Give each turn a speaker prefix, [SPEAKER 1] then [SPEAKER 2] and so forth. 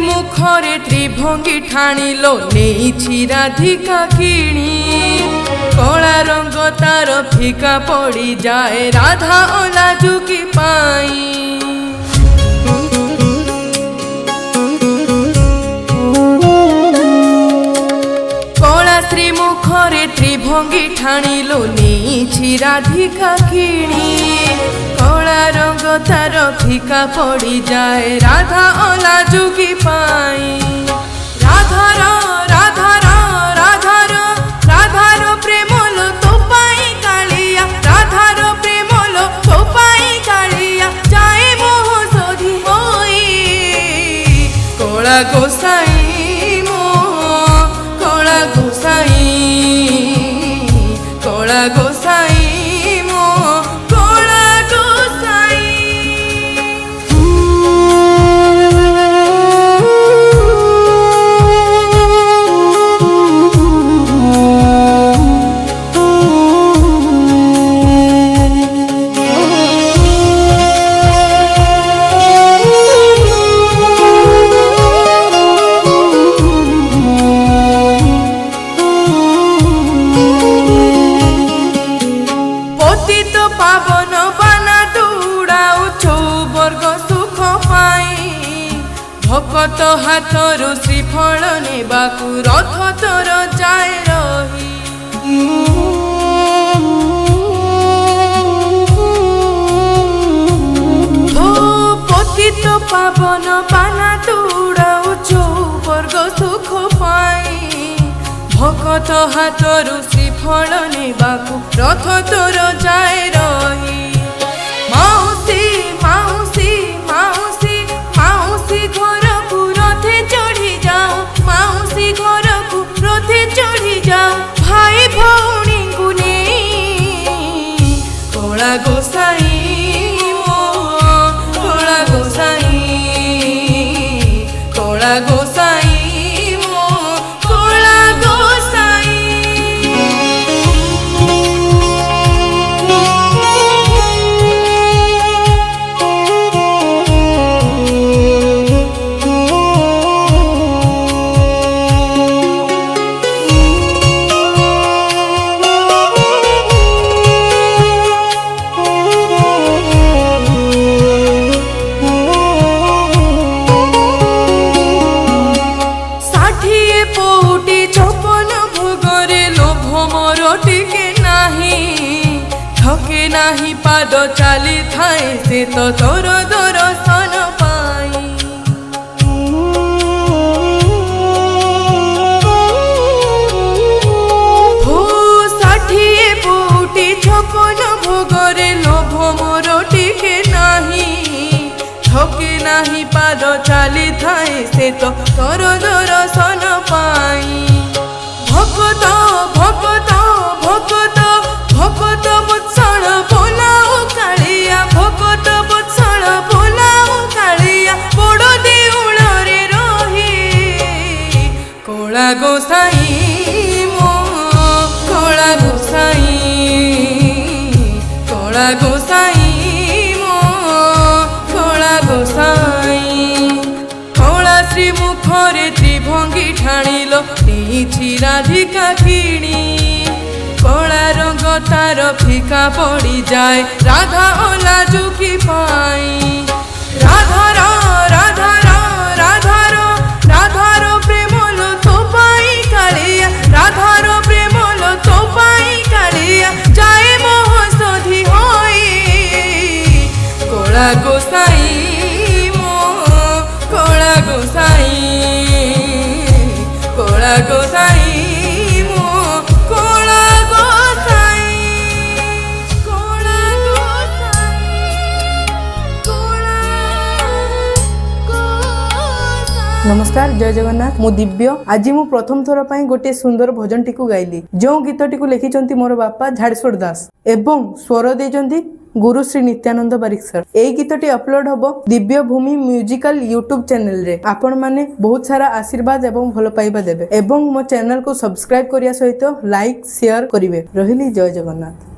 [SPEAKER 1] मुखरे त्रिभंगी ठाणिल नेइछि राधिका किणी कला रंग तार फिका पड़ी जाए राधा अलाजुकी पाई कला श्री मुखरे त्रिभंगी ठाणिल नेइछि राधिका किणी कला रंग तार फिका पड़ी जाए राधा अलाजुकी पाई राधार राधार राधार राधार प्रेमल तो पाई कालिया राधार प्रेमल तो पाई कालिया जाए मोह सोधी होई कला गोसाई मो कला गोसाई कला गोसाई पावन बाना दौड़ाऊ चौवर्ग सुख पाई भकत हाथर श्रीफल नेबाकू रथ तोर जाए रही पतित पावन बाना दौड़ाऊ चौवर्ग सुख पाई भकत हाथर श्रीफल नेबाकू रथ तोर जाए रही माउसी माउसी माउसी माउसी घर को रथे चढ़ी जाओ माउसी घर को रथे चढ़ी जाओ भाई भौणी को नहीं कला गोसाई मो कला गोसाई कला गोसाई थके नाही पाद चाली थाए से तो तोर दर्शन पाई हो 60 कोटी 56 भोगरे लोभ मोर टिके नाही थके नाही पाद चाली थाए से तो तोर दर्शन पाई भगत भगत भगत भगत बत्सल बोलाओ कालिया भगत बत्सल बोलाओ कालिया बड़ देउल रे रही कला गोसाई मो कला गोसाई कला गोसाई मो कला गोसाई कला श्री मुखरे त्रिभंगी ठाणिल नेइछि राधिका किणी कला रंग तार फिका पड़ी जाए राधा अलाजुकी पाई राधार राधार राधार राधार प्रेमल तो पाई कालिया राधार प्रेमल तो पाई कालिया जाए मोह सोधी होई कला गोसाई मो कला गोसाई नमस्कार जय जगन्नाथ मु दिव्य आज मु प्रथम थर पर गोटे सुंदर भजन टी गाइली जो गीत टी लिखिं मोर बापा झाड़सोड़ दास एवं स्वर देजंती गुरु श्री नित्यानंद बारिक सर। एई गीतटी अपलोड हबो दिव्य भूमि म्यूजिकल यूट्यूब चैनल रे। आपण माने बहुत सारा आशीर्वाद एवं भल पाइबा देबे एवं मो चैनल को सब्सक्राइब करिया सहित लाइक शेयर करिवे। रहिली जय जगन्नाथ।